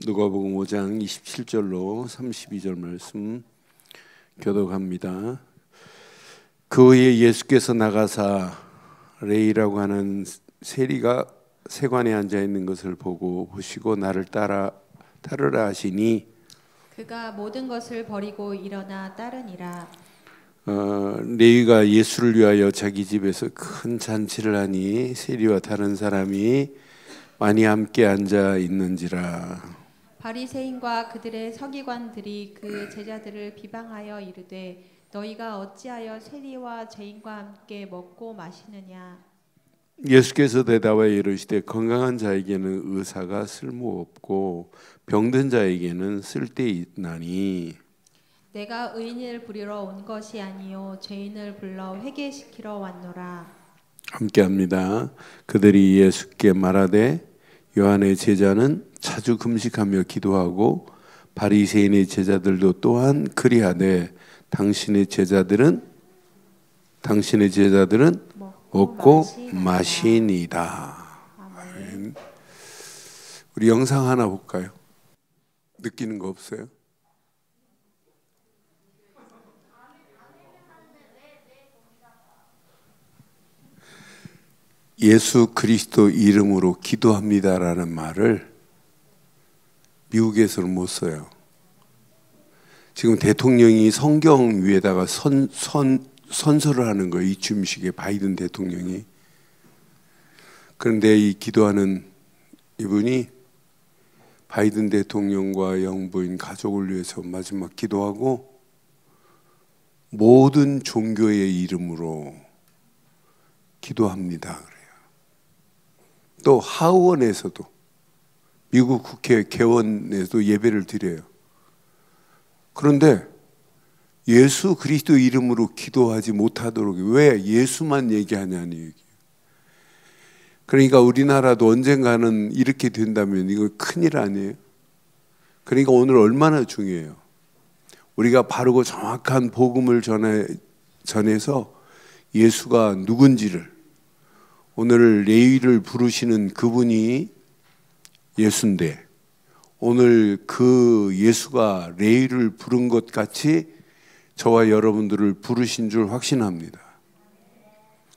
누가복음 5장 27절로 32절 말씀 교독합니다. 그 후에 예수께서 나가사 레위라고 하는 세리가 세관에 앉아 있는 것을 보시고 나를 따르라 하시니 그가 모든 것을 버리고 일어나 따르니라. 레위가 예수를 위하여 자기 집에서 큰 잔치를 하니 세리와 다른 사람이 많이 함께 앉아 있는지라. 바리새인과 그들의 서기관들이 그 제자들을 비방하여 이르되 너희가 어찌하여 세리와 죄인과 함께 먹고 마시느냐. 예수께서 대답하여 이르시되 건강한 자에게는 의사가 쓸모없고 병든 자에게는 쓸데있나니 내가 의인을 부리러 온 것이 아니요 죄인을 불러 회개시키러 왔노라. 함께합니다. 그들이 예수께 말하되 요한의 제자는 자주 금식하며 기도하고 바리새인의 제자들도 또한 그리하되 당신의 제자들은 먹고 마시니이다. 아멘. 우리 영상 하나 볼까요? 느끼는 거 없어요? 예수 그리스도 이름으로 기도합니다라는 말을 미국에서는 못 써요. 지금 대통령이 성경 위에다가 선서를 하는 거예요. 이 주임식에 바이든 대통령이. 그런데 이 기도하는 이분이 바이든 대통령과 영부인 가족을 위해서 마지막 기도하고 모든 종교의 이름으로 기도합니다. 그래요. 또 하원에서도 미국 국회 개원에서도 예배를 드려요. 그런데 예수 그리스도 이름으로 기도하지 못하도록 왜 예수만 얘기하냐는 얘기예요. 그러니까 우리나라도 언젠가는 이렇게 된다면 이거 큰일 아니에요? 그러니까 오늘 얼마나 중요해요. 우리가 바르고 정확한 복음을 전해서 예수가 누군지를, 오늘 레위를 부르시는 그분이 예수인데 오늘 그 예수가 레위를 부른 것 같이 저와 여러분들을 부르신 줄 확신합니다.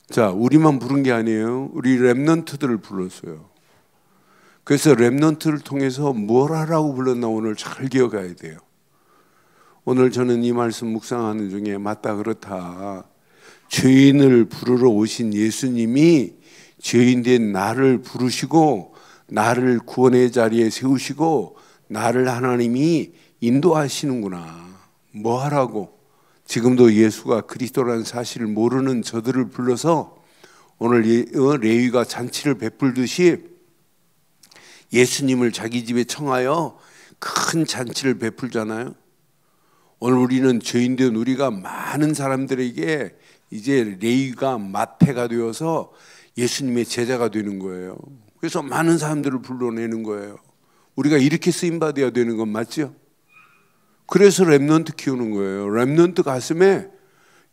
자, 우리만 부른 게 아니에요. 우리 렘넌트들을 불렀어요. 그래서 렘넌트를 통해서 뭘 하라고 불렀나 오늘 잘 기억해야 돼요. 오늘 저는 이 말씀 묵상하는 중에 맞다 그렇다. 죄인을 부르러 오신 예수님이 죄인된 나를 부르시고 나를 구원의 자리에 세우시고 나를 하나님이 인도하시는구나. 뭐 하라고? 지금도 예수가 그리스도라는 사실을 모르는 저들을 불러서 오늘 레위가 잔치를 베풀듯이 예수님을 자기 집에 청하여 큰 잔치를 베풀잖아요. 오늘 우리는 죄인된 우리가 많은 사람들에게 이제 레위가 마태가 되어서 예수님의 제자가 되는 거예요. 그래서 많은 사람들을 불러내는 거예요. 우리가 이렇게 쓰임받아야 되는 건 맞죠? 그래서 렘넌트 키우는 거예요. 렘넌트 가슴에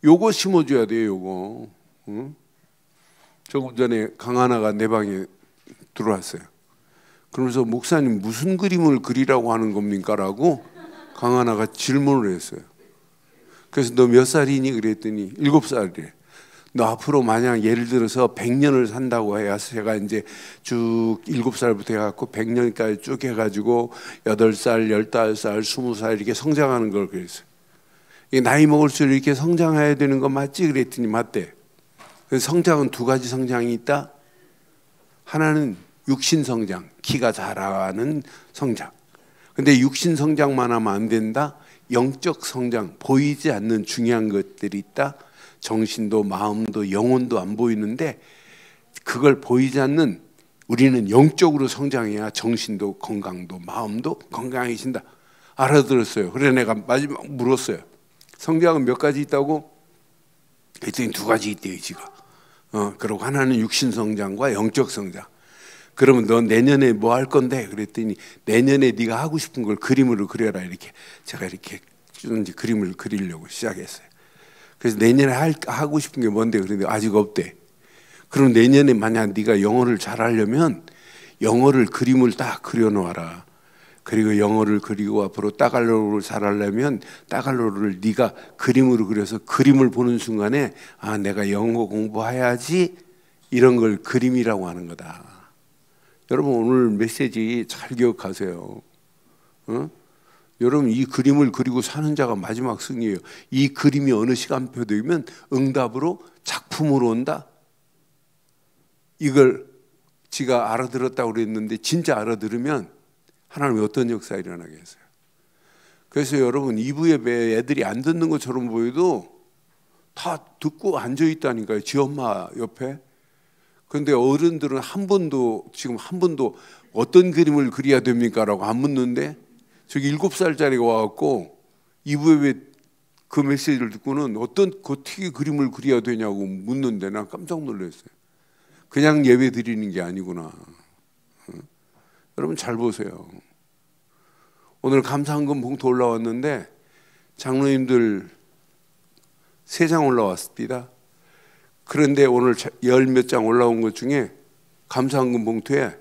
요거 심어줘야 돼요. 요거. 응? 조금 전에 강하나가 내 방에 들어왔어요. 그러면서 목사님 무슨 그림을 그리라고 하는 겁니까? 라고 강하나가 질문을 했어요. 그래서 너 몇 살이니? 그랬더니 7살이래. 너 앞으로 만약 예를 들어서 100년을 산다고 해야 제가 이제 쭉 7살부터 해갖고 100년까지 쭉 해가지고 8살, 15살, 20살 이렇게 성장하는 걸 그랬어요. 나이 먹을수록 이렇게 성장해야 되는 거 맞지? 그랬더니 맞대. 그래서 성장은 두 가지 성장이 있다. 하나는 육신 성장, 키가 자라는 성장. 근데 육신 성장만 하면 안 된다. 영적 성장, 보이지 않는 중요한 것들이 있다. 정신도 마음도 영혼도 안 보이는데 그걸 보이지 않는 우리는 영적으로 성장해야 정신도 건강도 마음도 건강해진다. 알아들었어요. 그래 내가 마지막 물었어요. 성장은 몇 가지 있다고? 그랬더니 2가지 있대요. 지가. 그리고 하나는 육신 성장과 영적 성장. 그러면 너 내년에 뭐 할 건데? 그랬더니 내년에 네가 하고 싶은 걸 그림으로 그려라. 이렇게 제가 이렇게 그림을 그리려고 시작했어요. 그래서 내년에 하고 싶은 게 뭔데? 그런데 아직 없대. 그럼 내년에 만약 네가 영어를 잘하려면 영어를 그림을 딱 그려놓아라. 그리고 영어를 그리고 앞으로 따갈로를 잘하려면 따갈로를 네가 그림으로 그려서 그림을 보는 순간에 아, 내가 영어 공부해야지, 이런 걸 그림이라고 하는 거다. 여러분 오늘 메시지 잘 기억하세요. 어? 여러분 이 그림을 그리고 사는 자가 마지막 승리예요. 이 그림이 어느 시간표 되면 응답으로 작품으로 온다. 이걸 지가 알아들었다고 그랬는데 진짜 알아들으면 하나님이 어떤 역사 일어나겠어요. 그래서 여러분 2부 예배 애들이 안 듣는 것처럼 보여도 다 듣고 앉아 있다니까요. 지 엄마 옆에. 그런데 어른들은 지금 한 번도 어떤 그림을 그려야 됩니까? 라고 안 묻는데 저기 7살짜리가 와갖고 2부 예배 그 메시지를 듣고는 어떻게 그림을 그려야 되냐고 묻는데 난 깜짝 놀랐어요. 그냥 예배 드리는 게 아니구나. 여러분 잘 보세요. 오늘 감사헌금 봉투 올라왔는데 장로님들 3장 올라왔습니다. 그런데 오늘 10몇 장 올라온 것 중에 감사헌금 봉투에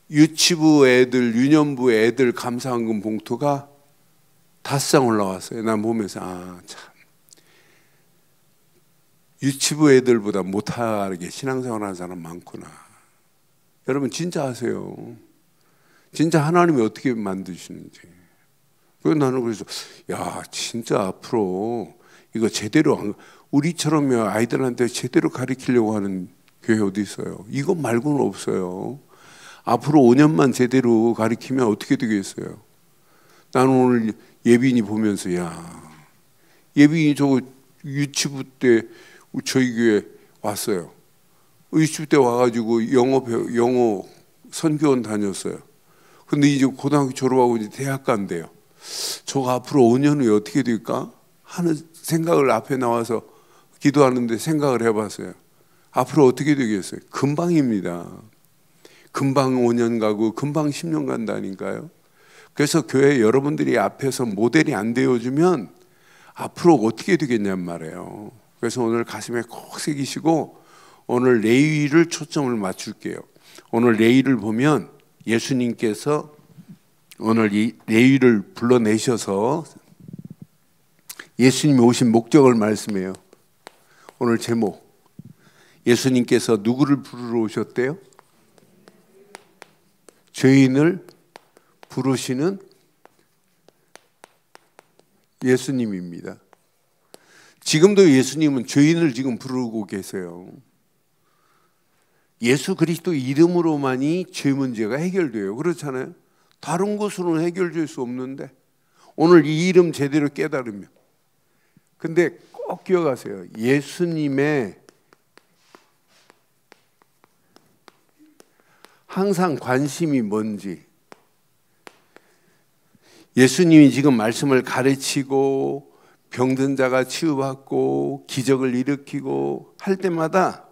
유치부 애들, 유년부 애들 감사헌금 봉투가 5장 올라왔어요. 난 보면서 아, 참 유치부 애들보다 못하게 신앙생활하는 사람 많구나. 여러분 진짜 아세요. 진짜 하나님이 어떻게 만드시는지. 그래서 나는 그래서 야 진짜 앞으로 이거 제대로 우리처럼 아이들한테 제대로 가르치려고 하는 교회 어디 있어요? 이거 말고는 없어요. 앞으로 5년만 제대로 가르치면 어떻게 되겠어요? 나는 오늘 예빈이 보면서 야 예빈이 저거 유치부 때 저희 교회 왔어요. 유치부 때 와가지고 영어 선교원 다녔어요. 근데 이제 고등학교 졸업하고 이제 대학 간대요. 저거 앞으로 5년 후에 어떻게 될까 하는 생각을 앞에 나와서 기도하는데 생각을 해봤어요. 앞으로 어떻게 되겠어요? 금방입니다. 금방 5년 가고 금방 10년 간다니까요. 그래서 교회 여러분들이 앞에서 모델이 안 되어주면 앞으로 어떻게 되겠냔 말이에요. 그래서 오늘 가슴에 콕 새기시고 오늘 레위를 초점을 맞출게요. 오늘 레위를 보면 예수님께서 오늘 이 레위를 불러내셔서 예수님이 오신 목적을 말씀해요. 오늘 제목 예수님께서 누구를 부르러 오셨대요? 죄인을 부르시는 예수님입니다. 지금도 예수님은 죄인을 지금 부르고 계세요. 예수 그리스도 이름으로만이 죄 문제가 해결돼요. 그렇잖아요. 다른 것으로는 해결될 수 없는데 오늘 이 이름 제대로 깨달으면. 근데 꼭 기억하세요. 예수님의 항상 관심이 뭔지. 예수님이 지금 말씀을 가르치고 병든 자가 치유받고 기적을 일으키고 할 때마다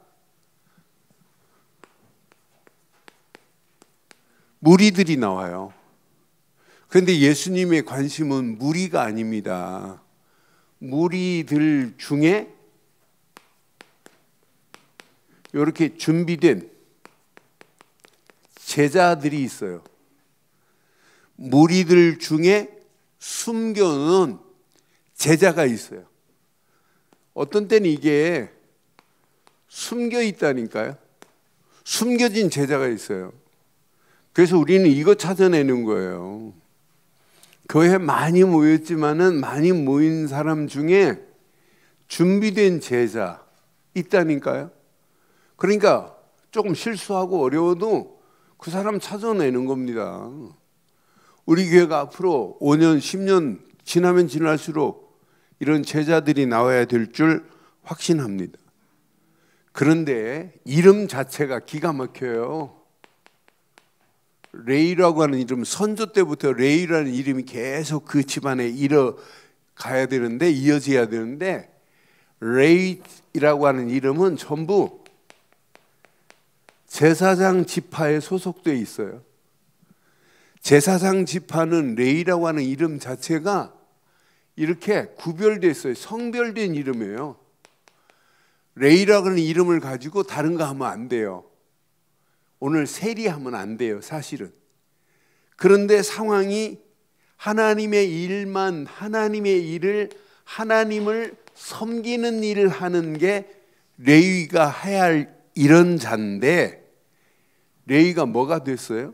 무리들이 나와요. 그런데 예수님의 관심은 무리가 아닙니다. 무리들 중에 이렇게 준비된 제자들이 있어요. 무리들 중에 숨겨놓은 제자가 있어요. 어떤 때는 이게 숨겨 있다니까요. 숨겨진 제자가 있어요. 그래서 우리는 이거 찾아내는 거예요. 교회에 많이 모였지만은 많이 모인 사람 중에 준비된 제자 있다니까요. 그러니까 조금 실수하고 어려워도 그 사람 찾아내는 겁니다. 우리 교회가 앞으로 5년, 10년 지나면 지날수록 이런 제자들이 나와야 될 줄 확신합니다. 그런데 이름 자체가 기가 막혀요. 레이라고 하는 이름, 선조 때부터 레이라는 이름이 계속 그 집안에 이어가야 되는데, 이어져야 되는데, 레이라고 하는 이름은 전부 제사장 지파에 소속되어 있어요. 제사장 지파는 레이라고 하는 이름 자체가 이렇게 구별되어 있어요. 성별된 이름이에요. 레이라고 하는 이름을 가지고 다른 거 하면 안 돼요. 오늘 세리하면 안 돼요, 사실은. 그런데 상황이 하나님의 일을 하나님을 섬기는 일을 하는 게 레위가 해야 할 이런 자인데 레위가 뭐가 됐어요?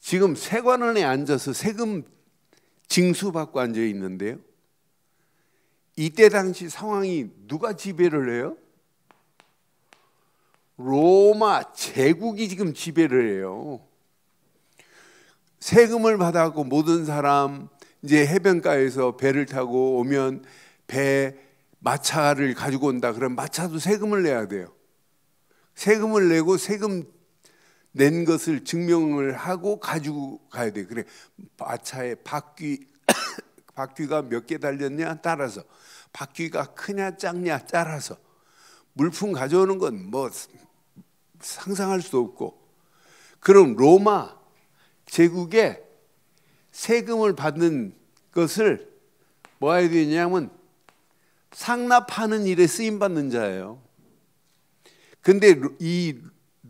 지금 세관원에 앉아서 세금 징수받고 앉아 있는데요. 이때 당시 상황이 누가 지배를 해요? 로마 제국이 지금 지배를 해요. 세금을 받아갖고 모든 사람 이제 해변가에서 배를 타고 오면 배 마차를 가지고 온다. 그럼 마차도 세금을 내야 돼요. 세금을 내고 세금 낸 것을 증명을 하고 가지고 가야 돼. 그래 마차에 바퀴가 몇 개 달렸냐 따라서, 바퀴가 크냐 작냐 따라서 물품 가져오는 건 뭐 상상할 수 없고. 그럼 로마 제국에 세금을 받는 것을 뭐 해야 되냐면 상납하는 일에 쓰임 받는 자예요. 근데 이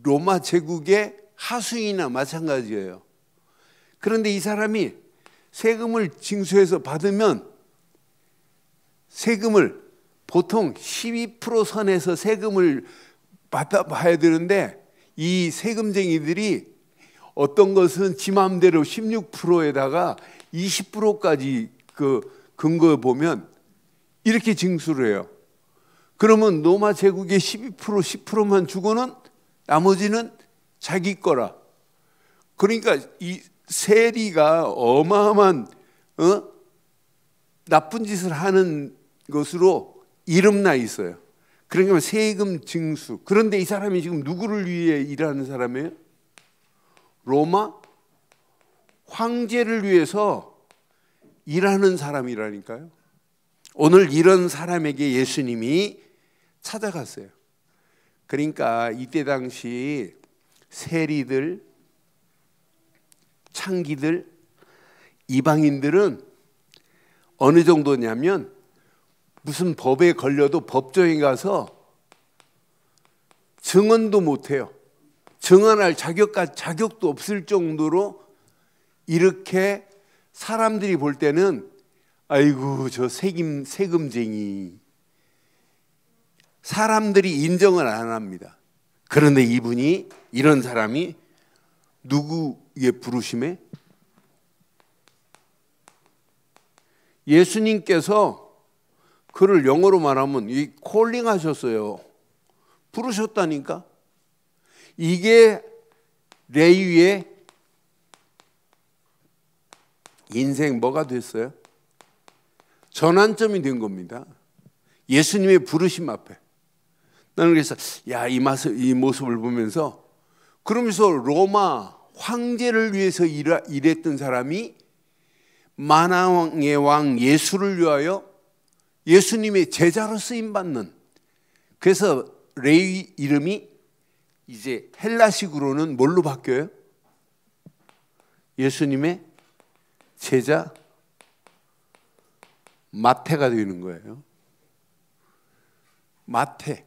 로마 제국의 하수인이나 마찬가지예요. 그런데 이 사람이 세금을 징수해서 받으면 세금을 보통 12% 선에서 세금을 받아봐야 되는데 이 세금쟁이들이 어떤 것은 지 마음대로 16%에다가 20%까지 그 근거에 보면 이렇게 징수를 해요. 그러면 로마 제국의 12%, 10%만 주고는 나머지는 자기 거라. 그러니까 이 세리가 어마어마한 나쁜 짓을 하는 것으로 이름나 있어요. 그러니까 세금 징수. 그런데 이 사람이 지금 누구를 위해 일하는 사람이에요? 로마 황제를 위해서 일하는 사람이라니까요. 오늘 이런 사람에게 예수님이 찾아갔어요. 그러니까 이때 당시 세리들, 창기들, 이방인들은 어느 정도냐면 무슨 법에 걸려도 법정에 가서 증언도 못해요. 증언할 자격도 없을 정도로 이렇게 사람들이 볼 때는 아이고 저 세금쟁이, 사람들이 인정을 안 합니다. 그런데 이분이, 이런 사람이 누구의 부르심에? 예수님께서 그를 영어로 말하면 이 콜링 하셨어요. 부르셨다니까. 이게 레위의 인생 뭐가 됐어요? 전환점이 된 겁니다. 예수님의 부르심 앞에. 나는 그래서 이 모습을 보면서, 그러면서 로마 황제를 위해서 일했던 사람이 만왕의 왕 예수를 위하여 예수님의 제자로 쓰임받는, 그래서 레위 이름이 이제 헬라식으로는 뭘로 바뀌어요? 예수님의 제자 마태가 되는 거예요. 마태,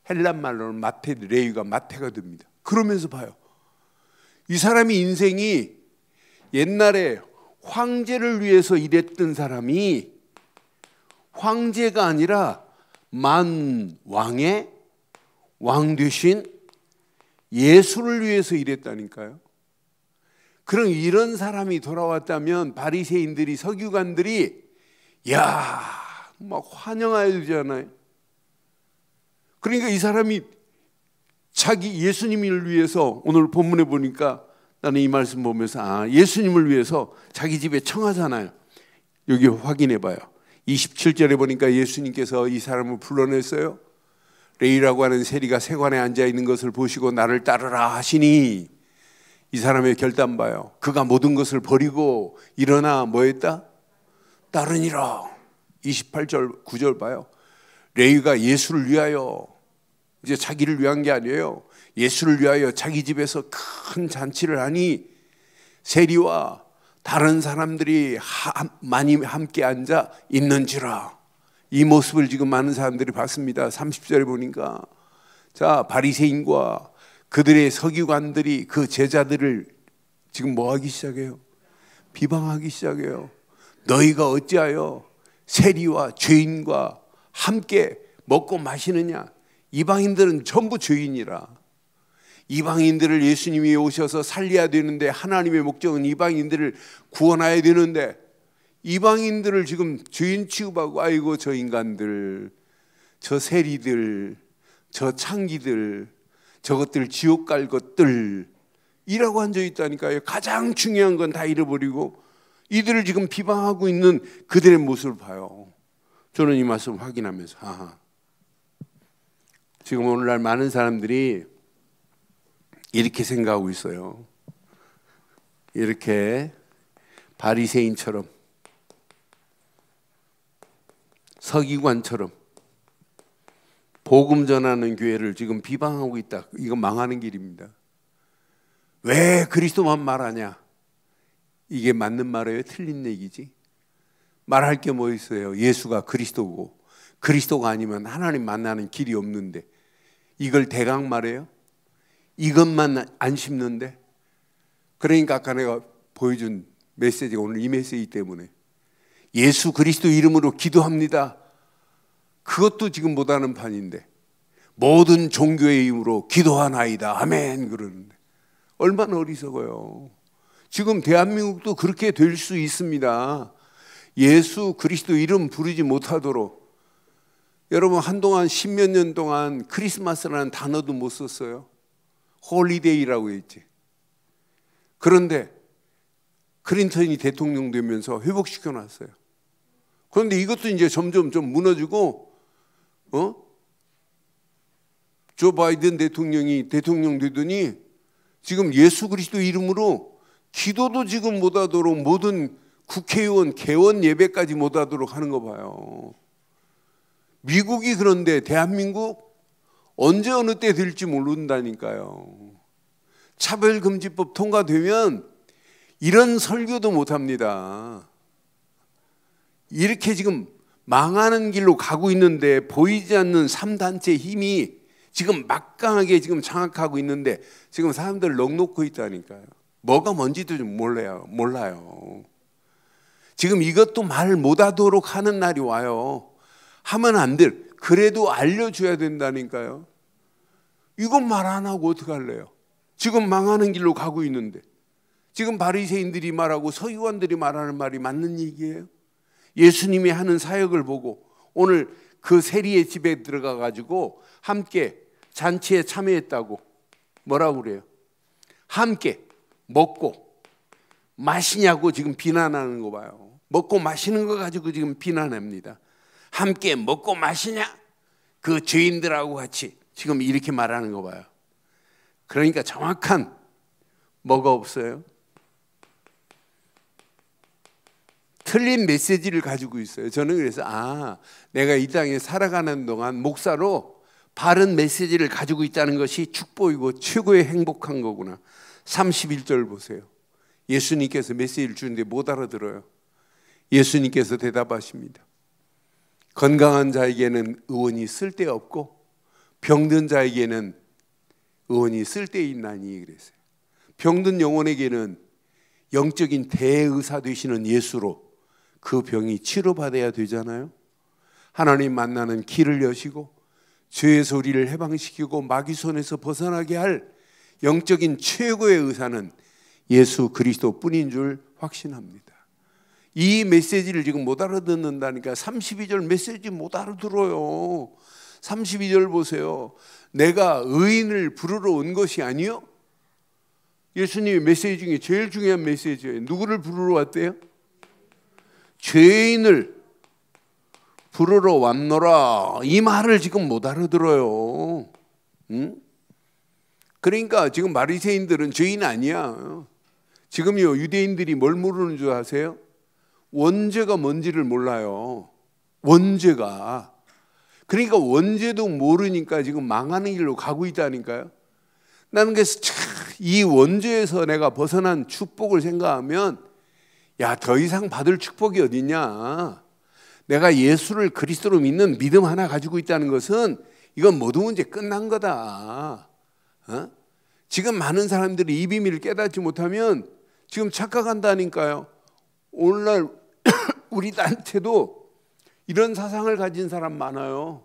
헬란말로는 마태, 레위가 마태가 됩니다. 그러면서 봐요. 이 사람이 인생이 옛날에 황제를 위해서 일했던 사람이 황제가 아니라 만왕의 왕 되신 예수를 위해서 일했다니까요. 그럼 이런 사람이 돌아왔다면 바리새인들이, 서기관들이 막 환영해야 되잖아요. 그러니까 이 사람이 자기 예수님을 위해서, 오늘 본문에 보니까 나는 이 말씀 보면서 예수님을 위해서 자기 집에 청하잖아요. 여기 확인해 봐요. 27절에 보니까 예수님께서 이 사람을 불러냈어요. 레위라고 하는 세리가 세관에 앉아 있는 것을 보시고 나를 따르라 하시니, 이 사람의 결단 봐요. 그가 모든 것을 버리고 일어나 뭐 했다? 따르니라. 28절 9절 봐요. 레위가 예수를 위하여, 이제 자기를 위한 게 아니에요. 예수를 위하여 자기 집에서 큰 잔치를 하니 세리와 다른 사람들이 많이 함께 앉아 있는지라. 이 모습을 지금 많은 사람들이 봤습니다. 30절에 보니까 자, 바리새인과 그들의 서기관들이 그 제자들을 지금 뭐 하기 시작해요? 비방하기 시작해요. 너희가 어찌하여 세리와 죄인과 함께 먹고 마시느냐? 이방인들은 전부 죄인이라. 이방인들을 예수님이 오셔서 살려야 되는데, 하나님의 목적은 이방인들을 구원해야 되는데, 이방인들을 지금 죄인 취급하고, 아이고 저 인간들, 저 세리들, 저 창기들, 저것들 지옥 갈 것들 이라고 앉아있다니까요. 가장 중요한 건 다 잃어버리고 이들을 지금 비방하고 있는 그들의 모습을 봐요. 저는 이 말씀을 확인하면서 지금 오늘날 많은 사람들이 이렇게 생각하고 있어요. 이렇게 바리새인처럼, 서기관처럼 복음 전하는 교회를 지금 비방하고 있다. 이건 망하는 길입니다. 왜 그리스도만 말하냐? 이게 맞는 말이에요? 틀린 얘기지? 말할 게 뭐 있어요? 예수가 그리스도고, 그리스도가 아니면 하나님 만나는 길이 없는데 이걸 대강 말해요? 이것만 안 심는데? 그러니까 아까 내가 보여준 메시지가 오늘 이 메시지 때문에 예수 그리스도 이름으로 기도합니다. 그것도 지금 못하는 판인데 모든 종교의 이름으로 기도하나이다 아멘 그러는데 얼마나 어리석어요. 지금 대한민국도 그렇게 될 수 있습니다. 예수 그리스도 이름 부르지 못하도록. 여러분 한동안 10몇 년 동안 크리스마스라는 단어도 못 썼어요. 홀리데이라고 했지. 그런데 클린턴이 대통령 되면서 회복시켜 놨어요. 그런데 이것도 이제 점점 좀 무너지고 조 바이든 대통령이 대통령 되더니 지금 예수 그리스도 이름으로 기도도 지금 못하도록 모든 국회의원 개원 예배까지 못하도록 하는 거 봐요. 미국이 그런데 대한민국 언제 어느 때 될지 모른다니까요. 차별금지법 통과되면 이런 설교도 못합니다. 이렇게 지금 망하는 길로 가고 있는데 보이지 않는 3단체 힘이 지금 막강하게 지금 장악하고 있는데 지금 사람들 넋놓고 있다니까요. 뭐가 뭔지도 좀 몰라요. 지금 이것도 말 못하도록 하는 날이 와요. 하면 안 돼. 그래도 알려줘야 된다니까요. 이건 말 안 하고 어떡할래요? 지금 망하는 길로 가고 있는데 지금 바리새인들이 말하고 서기관들이 말하는 말이 맞는 얘기예요? 예수님이 하는 사역을 보고 오늘 그 세리의 집에 들어가 가지고 함께 잔치에 참여했다고 뭐라고 그래요? 함께 먹고 마시냐고 지금 비난하는 거 봐요. 먹고 마시는 거 가지고 지금 비난합니다. 함께 먹고 마시냐? 그 죄인들하고 같이 지금 이렇게 말하는 거 봐요. 그러니까 정확한 뭐가 없어요? 틀린 메시지를 가지고 있어요. 저는 그래서 내가 이 땅에 살아가는 동안 목사로 바른 메시지를 가지고 있다는 것이 축복이고 최고의 행복한 거구나. 31절 보세요. 예수님께서 메시지를 주는데 못 알아들어요. 예수님께서 대답하십니다. 건강한 자에게는 의원이 쓸데없고 병든 자에게는 의원이 쓸데있나니 그랬어요. 병든 영혼에게는 영적인 대의사 되시는 예수로 그 병이 치료받아야 되잖아요. 하나님 만나는 길을 여시고 죄에서 우리를 해방시키고 마귀 손에서 벗어나게 할 영적인 최고의 의사는 예수 그리스도 뿐인 줄 확신합니다. 이 메시지를 지금 못 알아듣는다니까. 32절 메시지 못 알아들어요. 32절 보세요. 내가 의인을 부르러 온 것이 아니요. 예수님의 메시지 중에 제일 중요한 메시지예요. 누구를 부르러 왔대요? 죄인을 부르러 왔노라. 이 말을 지금 못 알아들어요. 응? 그러니까 지금 바리새인들은 죄인 아니야. 지금요 유대인들이 뭘 모르는 줄 아세요? 원죄가 뭔지를 몰라요. 원죄가. 그러니까 원죄도 모르니까 지금 망하는 길로 가고 있다니까요. 나는 그래서 이 원죄에서 내가 벗어난 축복을 생각하면 더 이상 받을 축복이 어딨냐. 내가 예수를 그리스도로 믿는 믿음 하나 가지고 있다는 것은 이건 모든 문제 끝난 거다. 지금 많은 사람들이 이 비밀을 깨닫지 못하면 지금 착각한다니까요. 오늘날 우리한테도 이런 사상을 가진 사람 많아요.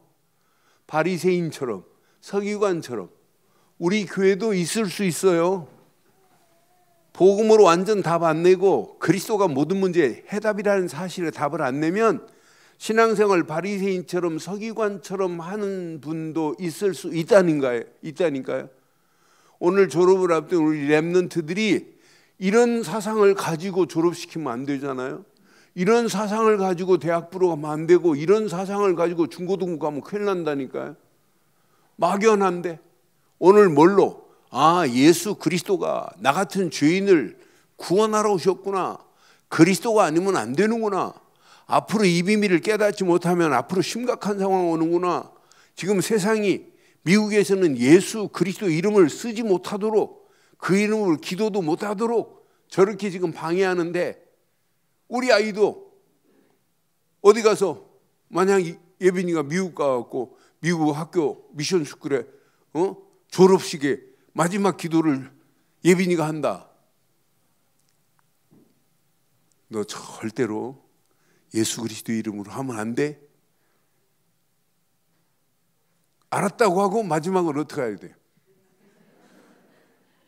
바리새인처럼, 서기관처럼. 우리 교회도 있을 수 있어요. 복음으로 완전 답 안 내고 그리스도가 모든 문제의 해답이라는 사실에 답을 안 내면 신앙생활 바리새인처럼 서기관처럼 하는 분도 있을 수 있다니까요. 오늘 졸업을 앞둔 우리 렘넌트들이 이런 사상을 가지고 졸업시키면 안 되잖아요. 이런 사상을 가지고 대학 들어가면 안 되고 이런 사상을 가지고 중고등부 가면 큰일 난다니까요. 막연한데 오늘 뭘로? 예수 그리스도가 나 같은 죄인을 구원하러 오셨구나. 그리스도가 아니면 안 되는구나. 앞으로 이 비밀을 깨닫지 못하면 앞으로 심각한 상황 오는구나. 지금 세상이 미국에서는 예수 그리스도 이름을 쓰지 못하도록 그 이름으로 기도도 못하도록 저렇게 지금 방해하는데 우리 아이도 어디 가서 만약 예빈이가 미국 가갖고 미국 학교 미션 스쿨에 졸업식에 마지막 기도를 예빈이가 한다. 너 절대로 예수 그리스도 이름으로 하면 안 돼. 알았다고 하고 마지막으로 어떻게 해야 돼?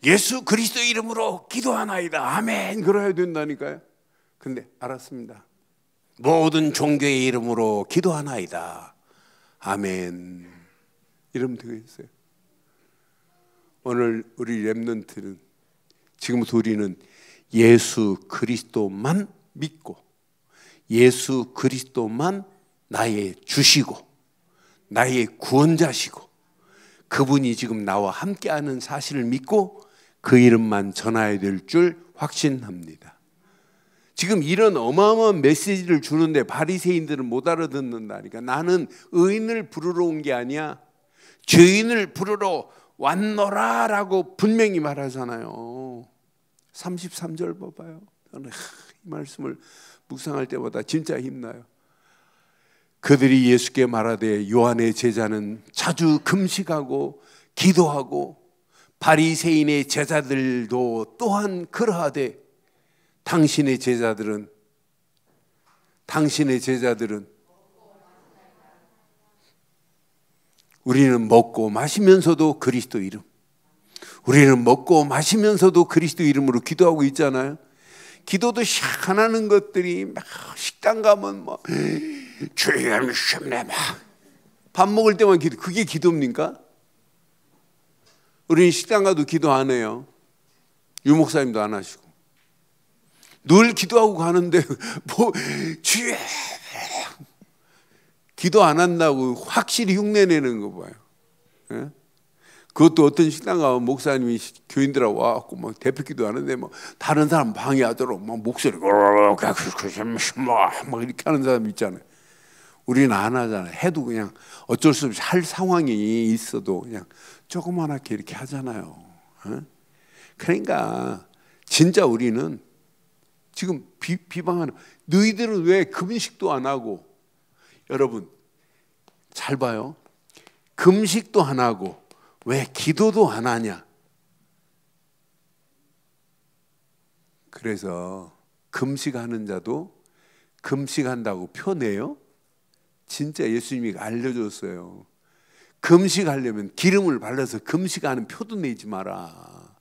예수 그리스도 이름으로 기도하나이다. 아멘. 그래야 된다니까요. 근데 알았습니다. 모든 종교의 이름으로 기도하나이다. 아멘. 이러면 되겠어요. 오늘 우리 렘넌트는 지금부터 우리는 예수 그리스도만 믿고 예수 그리스도만 나의 주시고 나의 구원자시고 그분이 지금 나와 함께하는 사실을 믿고 그 이름만 전해야 될 줄 확신합니다. 지금 이런 어마어마한 메시지를 주는데 바리새인들은 못 알아듣는다니까. 나는 의인을 부르러 온 게 아니야. 죄인을 부르러 왔노라 라고 분명히 말하잖아요. 33절 봐봐요. 저는 이 말씀을 묵상할 때마다 진짜 힘나요. 그들이 예수께 말하되 요한의 제자는 자주 금식하고 기도하고 바리새인의 제자들도 또한 그러하되 당신의 제자들은 우리는 먹고 마시면서도 그리스도 이름, 우리는 먹고 마시면서도 그리스도 이름으로 기도하고 있잖아요. 기도도 샥 안 하는 것들이 막 식당 가면 뭐 주여 미시네 막 밥 먹을 때만 기도. 그게 기도입니까? 우리는 식당 가도 기도 안 해요. 유 목사님도 안 하시고 늘 기도하고 가는데 뭐 주여 기도 안 한다고 확실히 흉내내는 거 봐요. 예? 그것도 어떤 식당 가면 목사님이 교인들하고 와갖고 막 대표 기도하는데 뭐 다른 사람 방해하도록 막 목소리 막 이렇게 하는 사람 있잖아요. 우리는 안 하잖아요. 해도 그냥 어쩔 수 없이 할 상황이 있어도 그냥 조그만하게 이렇게 하잖아요. 예? 그러니까 진짜 우리는 지금 비방하는 너희들은 왜 금식도 안 하고 여러분 잘 봐요. 금식도 안 하고 왜 기도도 안 하냐? 그래서 금식하는 자도 금식한다고 표내요? 진짜 예수님이 알려줬어요. 금식하려면 기름을 발라서 금식하는 표도 내지 마라.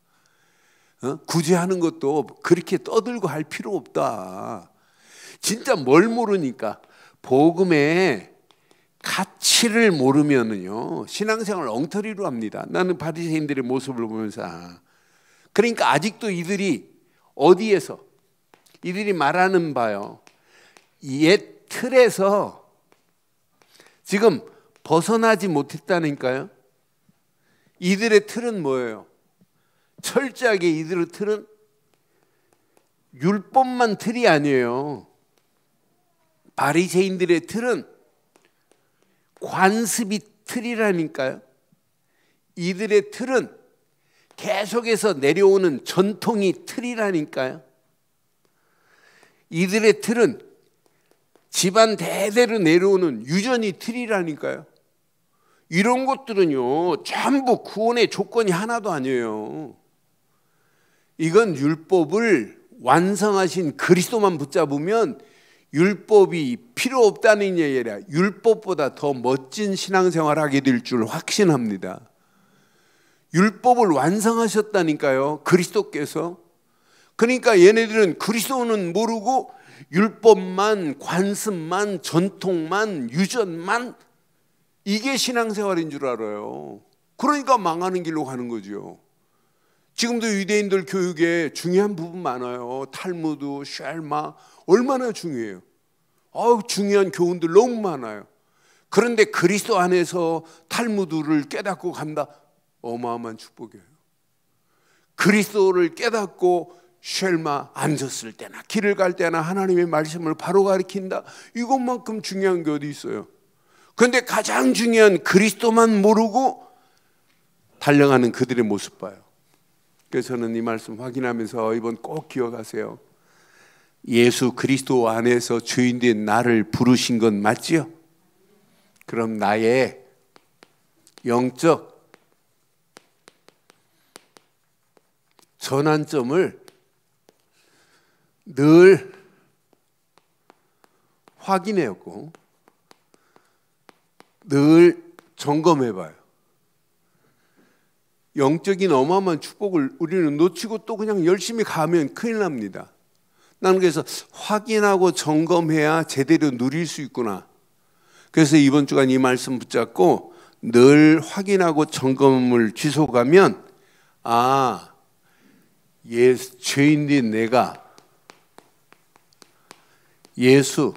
구제하는 것도 그렇게 떠들고 할 필요 없다. 진짜 뭘 모르니까 복음의 가치를 모르면은요 신앙생활을 엉터리로 합니다. 나는 바리새인들의 모습을 보면서 그러니까 아직도 이들이 어디에서 이들이 말하는 바요 옛 틀에서 지금 벗어나지 못했다니까요. 이들의 틀은 뭐예요? 철저하게 이들의 틀은 율법만 틀이 아니에요. 바리새인들의 틀은 관습이 틀이라니까요. 이들의 틀은 계속해서 내려오는 전통이 틀이라니까요. 이들의 틀은 집안 대대로 내려오는 유전이 틀이라니까요. 이런 것들은요 전부 구원의 조건이 하나도 아니에요. 이건 율법을 완성하신 그리스도만 붙잡으면 율법이 필요 없다는 얘기가 아니라 율법보다 더 멋진 신앙생활을 하게 될 줄 확신합니다. 율법을 완성하셨다니까요, 그리스도께서. 그러니까 얘네들은 그리스도는 모르고 율법만, 관습만, 전통만, 유전만, 이게 신앙생활인 줄 알아요. 그러니까 망하는 길로 가는 거죠. 지금도 유대인들 교육에 중요한 부분 많아요. 탈무드, 샬마, 얼마나 중요해요. 중요한 교훈들 너무 많아요. 그런데 그리스도 안에서 탈무드를 깨닫고 간다, 어마어마한 축복이에요. 그리스도를 깨닫고 쉘마, 앉았을 때나 길을 갈 때나 하나님의 말씀을 바로 가리킨다, 이것만큼 중요한 게 어디 있어요. 그런데 가장 중요한 그리스도만 모르고 달려가는 그들의 모습 봐요. 그래서 저는 이 말씀 확인하면서 이번 꼭 기억하세요. 예수 그리스도 안에서 주인된 나를 부르신 건 맞지요? 그럼 나의 영적 전환점을 늘 확인해오고 늘 점검해봐요. 영적인 어마어마한 축복을 우리는 놓치고 또 그냥 열심히 가면 큰일 납니다. 나는 그래서 확인하고 점검해야 제대로 누릴 수 있구나. 그래서 이번 주간 이 말씀 붙잡고 늘 확인하고 점검을 지속하면, 죄인인 내가 예수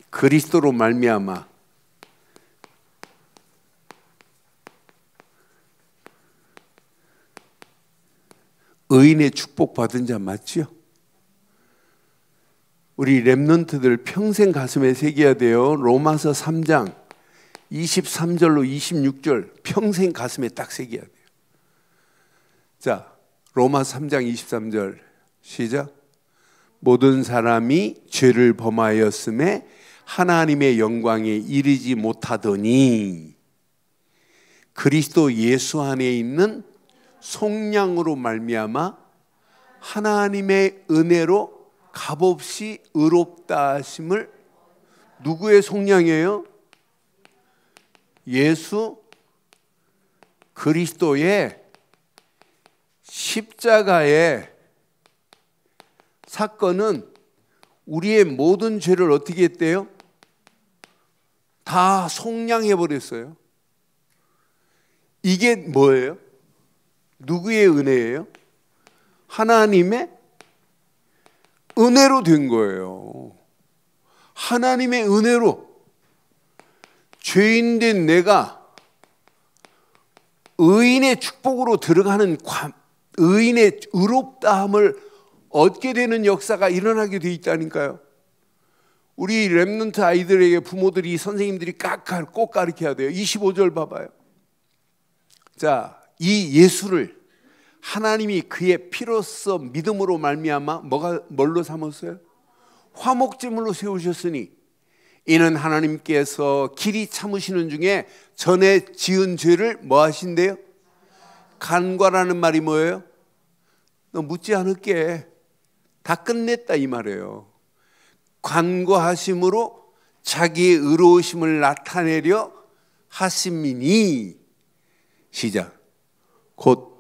그리스도로 말미암아 의인의 축복 받은 자 맞지요? 우리 렘넌트들 평생 가슴에 새겨야 돼요. 로마서 3장 23절로 26절 평생 가슴에 딱 새겨야 돼요. 자, 로마서 3장 23절 시작. 모든 사람이 죄를 범하였음에 하나님의 영광에 이르지 못하더니 그리스도 예수 안에 있는 속량으로 말미암아 하나님의 은혜로 값없이 의롭다 하심을. 누구의 속량이에요? 예수 그리스도의 십자가의 사건은 우리의 모든 죄를 어떻게 했대요? 다 속량해 버렸어요. 이게 뭐예요? 누구의 은혜예요? 하나님의 은혜로 된 거예요. 하나님의 은혜로 죄인된 내가 의인의 축복으로 들어가는 의인의 의롭다함을 얻게 되는 역사가 일어나게 돼 있다니까요. 우리 렘넌트 아이들에게 부모들이, 선생님들이 꼭 가르쳐야 돼요. 25절 봐봐요. 자, 이 예수를 하나님이 그의 피로써 믿음으로 말미암아 뭘로 삼았어요? 화목제물로 세우셨으니 이는 하나님께서 길이 참으시는 중에 전에 지은 죄를 뭐 하신대요? 간과라는 말이 뭐예요? 너 묻지 않을게, 다 끝냈다 이 말이에요. 간과하심으로 자기의 의로우심을 나타내려 하심이니, 시작. 곧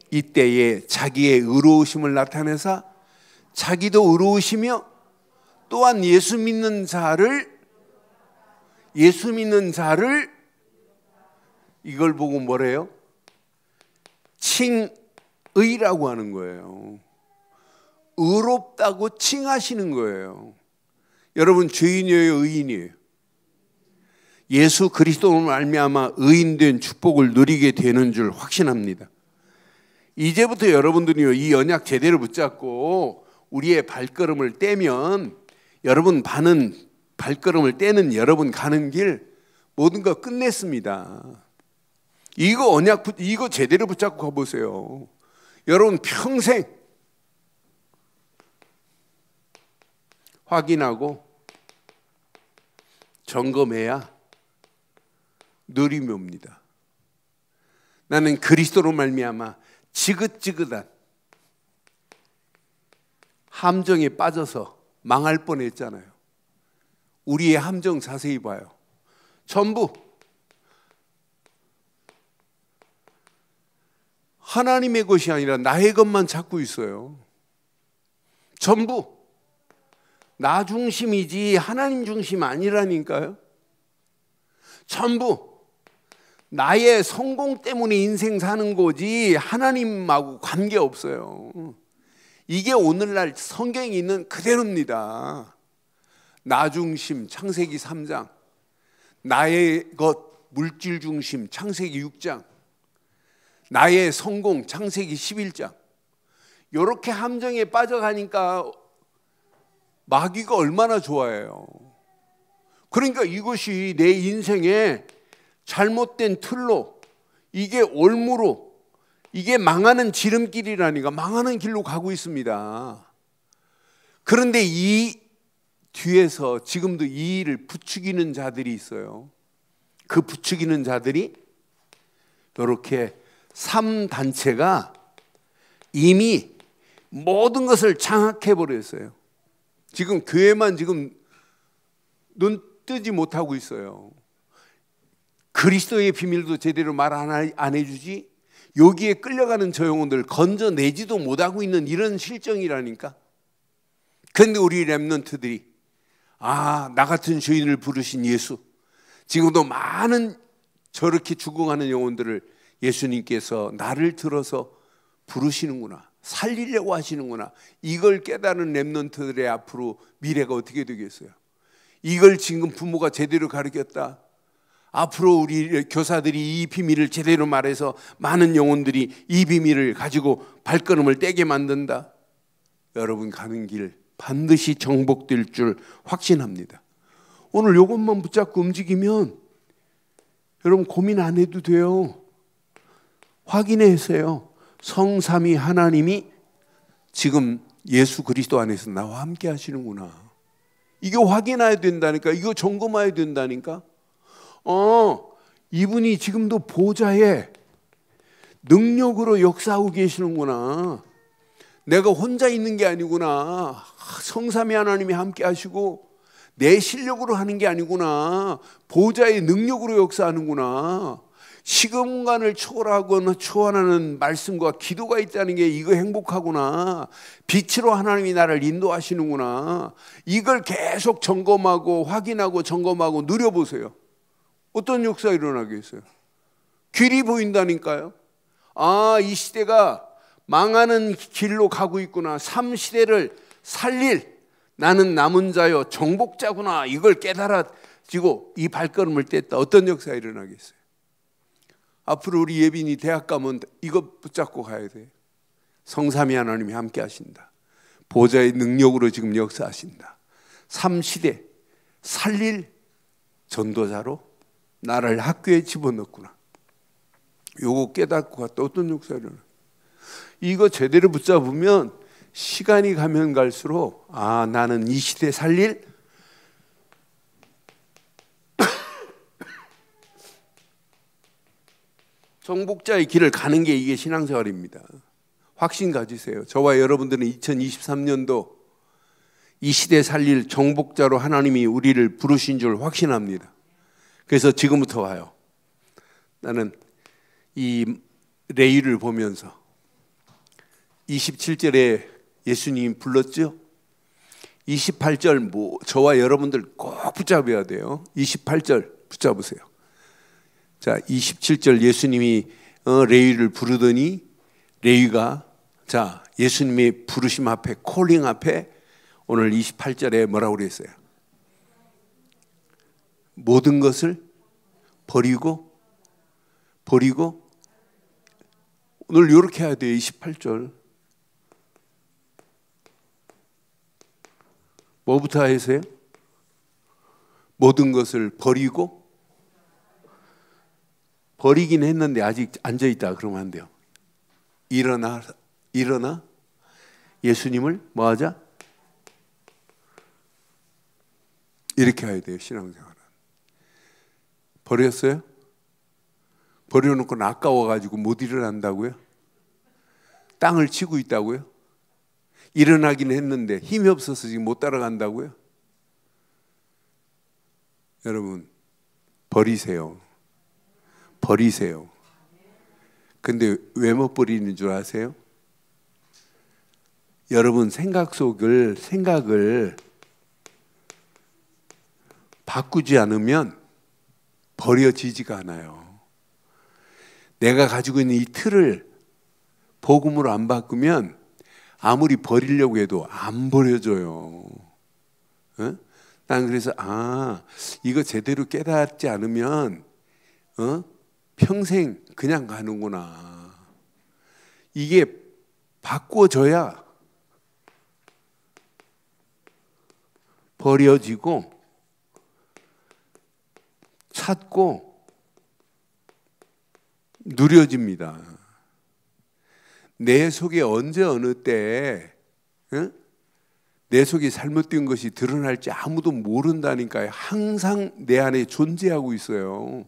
이때에 자기의 의로우심을 나타내사 자기도 의로우시며 또한 예수 믿는 자를 이걸 보고 뭐래요? 칭의라고 하는 거예요. 의롭다고 칭하시는 거예요. 여러분, 죄인이에요, 의인이에요? 예수 그리스도로 말미암아 의인된 축복을 누리게 되는 줄 확신합니다. 이제부터 여러분들이 이 언약 제대로 붙잡고 우리의 발걸음을 떼면, 여러분 발걸음을 떼는 여러분 가는 길 모든 거 끝냈습니다. 이거 제대로 붙잡고 가보세요. 여러분 평생 확인하고 점검해야 느림이 옵니다. 나는 그리스도로 말미암아 지긋지긋한 함정에 빠져서 망할 뻔했잖아요. 우리의 함정 자세히 봐요. 전부 하나님의 것이 아니라 나의 것만 찾고 있어요. 전부 나 중심이지 하나님 중심 아니라니까요. 전부 나의 성공 때문에 인생 사는 거지 하나님하고 관계없어요. 이게 오늘날 성경에 있는 그대로입니다. 나 중심 창세기 3장, 나의 것 물질 중심 창세기 6장, 나의 성공 창세기 11장. 이렇게 함정에 빠져가니까 마귀가 얼마나 좋아해요. 그러니까 이것이 내 인생의 잘못된 틀로, 이게 올무로, 이게 망하는 지름길이라니까 망하는 길로 가고 있습니다. 그런데 이 뒤에서 지금도 이 일을 부추기는 자들이 있어요. 그 부추기는 자들이 이렇게 3단체가 이미 모든 것을 장악해 버렸어요. 지금 교회만 지금 눈 뜨지 못하고 있어요. 그리스도의 비밀도 제대로 말 안 해주지, 여기에 끌려가는 저 영혼들 건져내지도 못하고 있는 이런 실정이라니까. 그런데 우리 렘넌트들이 나 같은 죄인을 부르신 예수, 지금도 많은 저렇게 죽어가는 영혼들을 예수님께서 나를 들어서 부르시는구나, 살리려고 하시는구나, 이걸 깨달은 렘넌트들의 앞으로 미래가 어떻게 되겠어요? 이걸 지금 부모가 제대로 가르쳤다, 앞으로 우리 교사들이 이 비밀을 제대로 말해서 많은 영혼들이 이 비밀을 가지고 발걸음을 떼게 만든다. 여러분 가는 길 반드시 정복될 줄 확신합니다. 오늘 이것만 붙잡고 움직이면 여러분 고민 안 해도 돼요. 확인하세요. 성삼위 하나님이 지금 예수 그리스도 안에서 나와 함께 하시는구나. 이거 확인해야 된다니까. 이거 점검해야 된다니까. 이분이 지금도 보좌에 능력으로 역사하고 계시는구나. 내가 혼자 있는 게 아니구나. 성삼위 하나님이 함께 하시고 내 실력으로 하는 게 아니구나. 보좌의 능력으로 역사하는구나. 시공간을 초월하거나 초월하는 말씀과 기도가 있다는 게 이거 행복하구나. 빛으로 하나님이 나를 인도하시는구나. 이걸 계속 점검하고 확인하고 점검하고 누려보세요. 어떤 역사가 일어나겠어요? 길이 보인다니까요. 이 시대가 망하는 길로 가고 있구나. 3시대를 살릴 나는 남은 자요 정복자구나. 이걸 깨달아지고 이 발걸음을 뗐다. 어떤 역사가 일어나겠어요? 앞으로 우리 예빈이 대학 가면 이거 붙잡고 가야 돼. 성삼위 하나님이 함께 하신다. 보좌의 능력으로 지금 역사하신다. 3시대 살릴 전도자로 나를 학교에 집어넣구나. 요거 깨닫고 갔다. 어떤 역사가 일어나? 이거 제대로 붙잡으면 시간이 가면 갈수록 나는 이 시대 살릴 정복자의 길을 가는 게 이게 신앙생활입니다. 확신 가지세요. 저와 여러분들은 2023년도 이 시대 살릴 정복자로 하나님이 우리를 부르신 줄 확신합니다. 그래서 지금부터 와요. 나는 이 레위를 보면서 27절에 예수님이 불렀죠. 28절 저와 여러분들 꼭 붙잡아야 돼요. 28절 붙잡으세요. 자, 27절 예수님이 레위를 부르더니 레위가 예수님의 부르심 앞에, 콜링 앞에 오늘 28절에 뭐라고 그랬어요? 모든 것을 버리고 오늘 이렇게 해야 돼요. 28절 뭐부터 하세요? 모든 것을 버리긴 했는데 아직 앉아있다 그러면 안 돼요. 일어나 예수님을 뭐하자? 이렇게 해야 돼요. 신앙생활은 버렸어요? 버려놓고 아까워가지고 못 일어난다고요? 땅을 치고 있다고요? 일어나긴 했는데 힘이 없어서 지금 못 따라간다고요? 여러분, 버리세요. 버리세요. 근데 왜 못 버리는 줄 아세요? 여러분 생각을 바꾸지 않으면 버려지지가 않아요. 내가 가지고 있는 이 틀을 복음으로 안 바꾸면 아무리 버리려고 해도 안 버려져요. 어? 난 그래서 이거 제대로 깨닫지 않으면 평생 그냥 가는구나. 이게 바꿔져야 버려지고 찾고 누려집니다. 내 속에 언제 어느 때 내 속에 잘못된 것이 드러날지 아무도 모른다니까요. 항상 내 안에 존재하고 있어요.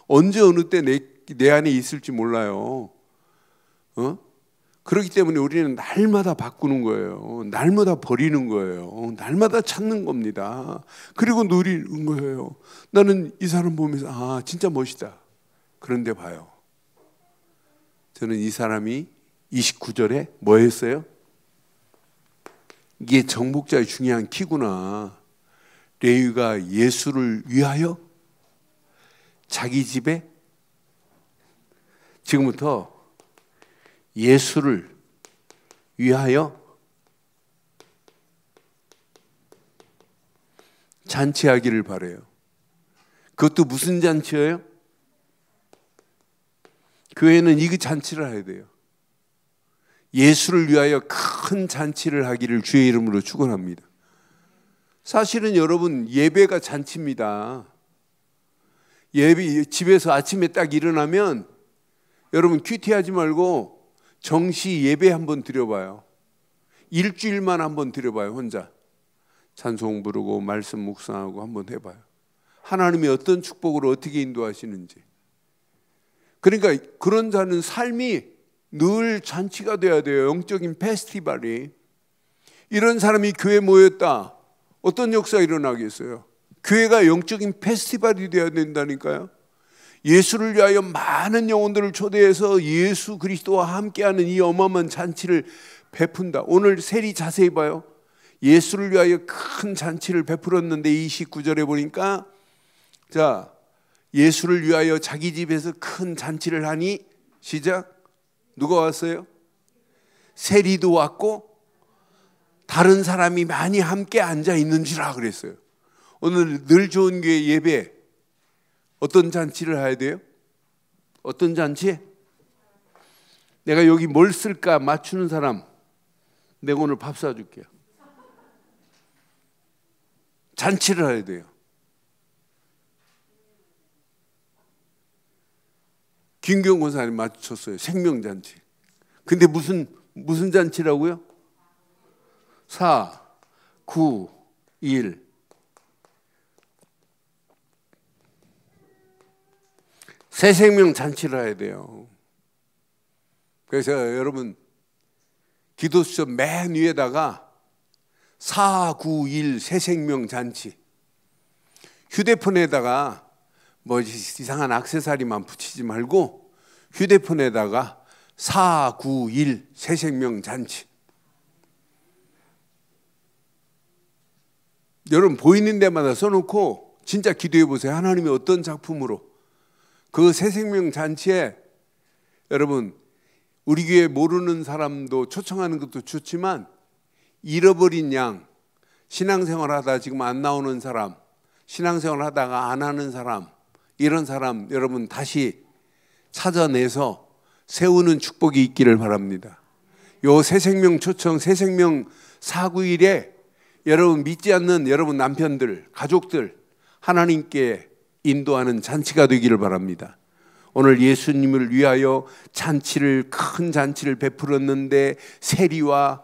언제 어느 때 내 안에 있을지 몰라요. 그렇기 때문에 우리는 날마다 바꾸는 거예요. 날마다 버리는 거예요. 날마다 찾는 겁니다. 그리고 누리는 거예요. 나는 이 사람 보면서 진짜 멋있다. 그런데 봐요. 저는 이 사람이 29절에 뭐 했어요? 이게 정복자의 중요한 키구나. 레위가 예수를 위하여 자기 집에 지금부터 예수를 위하여 잔치하기를 바라요. 그것도 무슨 잔치예요? 교회는 이 잔치를 해야 돼요. 예수를 위하여 큰 잔치를 하기를 주의 이름으로 축원합니다. 사실은 여러분 예배가 잔치입니다. 예배 집에서 아침에 딱 일어나면 여러분 큐티하지 말고 정시 예배 한번 드려봐요. 일주일만 한번 드려봐요. 혼자 찬송 부르고 말씀 묵상하고 한번 해봐요. 하나님이 어떤 축복으로 어떻게 인도하시는지. 그러니까 그런 자는 삶이 늘 잔치가 돼야 돼요. 영적인 페스티벌이. 이런 사람이 교회에 모였다. 어떤 역사가 일어나겠어요? 교회가 영적인 페스티벌이 돼야 된다니까요. 예수를 위하여 많은 영혼들을 초대해서 예수 그리스도와 함께하는 이 어마어마한 잔치를 베푼다. 오늘 세리 자세히 봐요. 예수를 위하여 큰 잔치를 베풀었는데 29절에 보니까 자, 예수를 위하여 자기 집에서 큰 잔치를 하니 시작. 누가 왔어요? 세리도 왔고 다른 사람이 많이 함께 앉아 있는지라 그랬어요. 오늘 늘 좋은 교회 예배 어떤 잔치를 해야 돼요? 어떤 잔치? 내가 여기 뭘 쓸까 맞추는 사람 내가 오늘 밥 사줄게요. 잔치를 해야 돼요. 김경 권사님 맞췄어요. 생명잔치. 근데 무슨 잔치라고요? 4, 9, 1. 새 생명 잔치를 해야 돼요. 그래서 여러분 기도수첩 맨 위에다가 4, 9, 1 새 생명 잔치. 휴대폰에다가 뭐 이상한 액세서리만 붙이지 말고 휴대폰에다가 4, 9, 1 새 생명 잔치. 여러분 보이는 데마다 써놓고 진짜 기도해 보세요. 하나님이 어떤 작품으로 그 새 생명 잔치에 여러분 우리 교회 모르는 사람도 초청하는 것도 좋지만 잃어버린 양, 신앙생활 하다 지금 안 나오는 사람, 신앙생활 하다가 안 하는 사람, 이런 사람 여러분 다시 찾아내서 세우는 축복이 있기를 바랍니다. 요 새생명 초청, 새생명 491에 여러분 믿지 않는 여러분 남편들, 가족들 하나님께 인도하는 잔치가 되기를 바랍니다. 오늘 예수님을 위하여 큰 잔치를 베풀었는데 세리와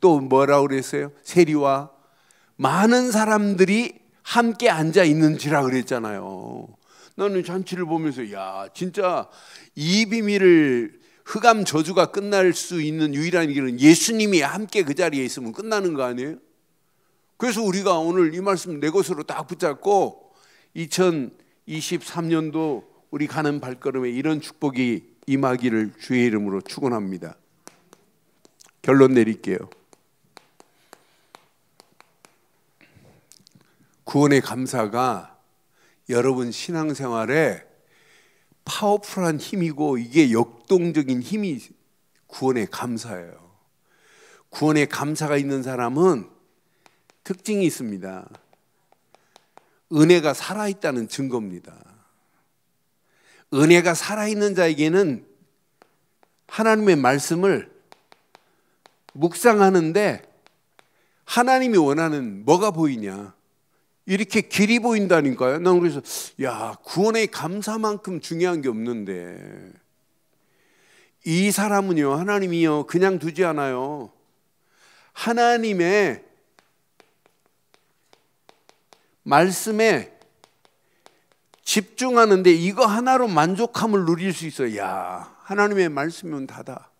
또 뭐라고 그랬어요? 세리와 많은 사람들이 함께 앉아 있는지라 그랬잖아요. 나는 잔치를 보면서 야, 진짜 이 비밀을 흑암 저주가 끝날 수 있는 유일한 길은 예수님이 함께 그 자리에 있으면 끝나는 거 아니에요? 그래서 우리가 오늘 이 말씀 내 것으로 딱 붙잡고 2023년도 우리 가는 발걸음에 이런 축복이 임하기를 주의 이름으로 축원합니다. 결론 내릴게요. 구원의 감사가 여러분 신앙생활에 파워풀한 힘이고 이게 역동적인 힘이 구원의 감사예요. 구원의 감사가 있는 사람은 특징이 있습니다. 은혜가 살아있다는 증거입니다. 은혜가 살아있는 자에게는 하나님의 말씀을 묵상하는데 하나님이 원하는 뭐가 보이냐? 이렇게 길이 보인다니까요. 난 그래서 야, 구원의 감사만큼 중요한 게 없는데 이 사람은요, 하나님이요 그냥 두지 않아요. 하나님의 말씀에 집중하는데 이거 하나로 만족함을 누릴 수 있어요. 야, 하나님의 말씀이면 다다.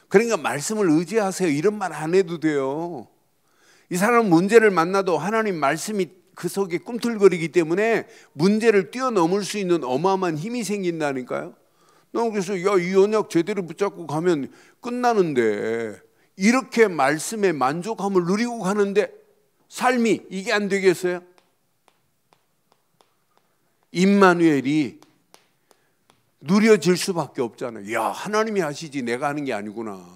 그러니까 말씀을 의지하세요. 이런 말 안 해도 돼요. 이 사람은 문제를 만나도 하나님 말씀이 그 속에 꿈틀거리기 때문에 문제를 뛰어넘을 수 있는 어마어마한 힘이 생긴다니까요. 난 그래서 야, 이 언약 제대로 붙잡고 가면 끝나는데 이렇게 말씀에 만족함을 누리고 가는데 삶이 이게 안 되겠어요? 임마누엘이 누려질 수밖에 없잖아요. 야, 하나님이 하시지 내가 하는 게 아니구나.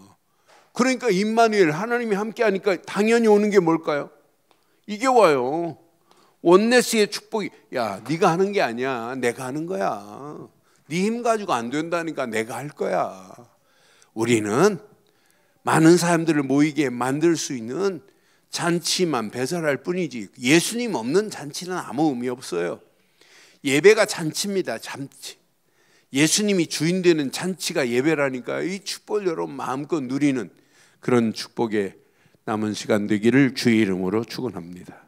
그러니까 임마누엘 하나님이 함께 하니까 당연히 오는 게 뭘까요? 이게 와요. 원네스의 축복이 야, 네가 하는 게 아니야. 내가 하는 거야. 네 힘 가지고 안 된다니까 내가 할 거야. 우리는 많은 사람들을 모이게 만들 수 있는 잔치만 배설할 뿐이지 예수님 없는 잔치는 아무 의미 없어요. 예배가 잔치입니다. 잔치. 예수님이 주인 되는 잔치가 예배라니까 이 축복을 여러분 마음껏 누리는 그런 축복의 남은 시간 되기를 주의 이름으로 축원합니다.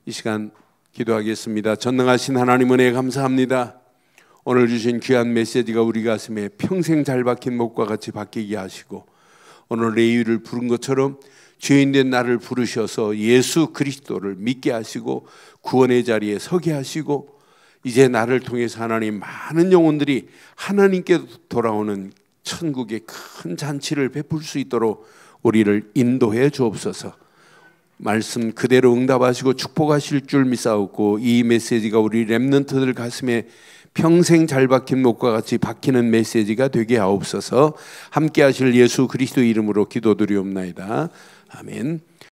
이 시간 기도하겠습니다. 전능하신 하나님 은혜 감사합니다. 오늘 주신 귀한 메시지가 우리 가슴에 평생 잘 박힌 목과 같이 박히게 하시고 오늘 레위를 부른 것처럼 죄인 된 나를 부르셔서 예수 그리스도를 믿게 하시고 구원의 자리에 서게 하시고 이제 나를 통해서 하나님 많은 영혼들이 하나님께 돌아오는 천국의 큰 잔치를 베풀 수 있도록 우리를 인도해 주옵소서. 말씀 그대로 응답하시고 축복하실 줄 믿사옵고 이 메시지가 우리 렘넌트들 가슴에 평생 잘 박힌 목과 같이 박히는 메시지가 되게 하옵소서. 함께 하실 예수 그리스도 이름으로 기도드리옵나이다. 아멘.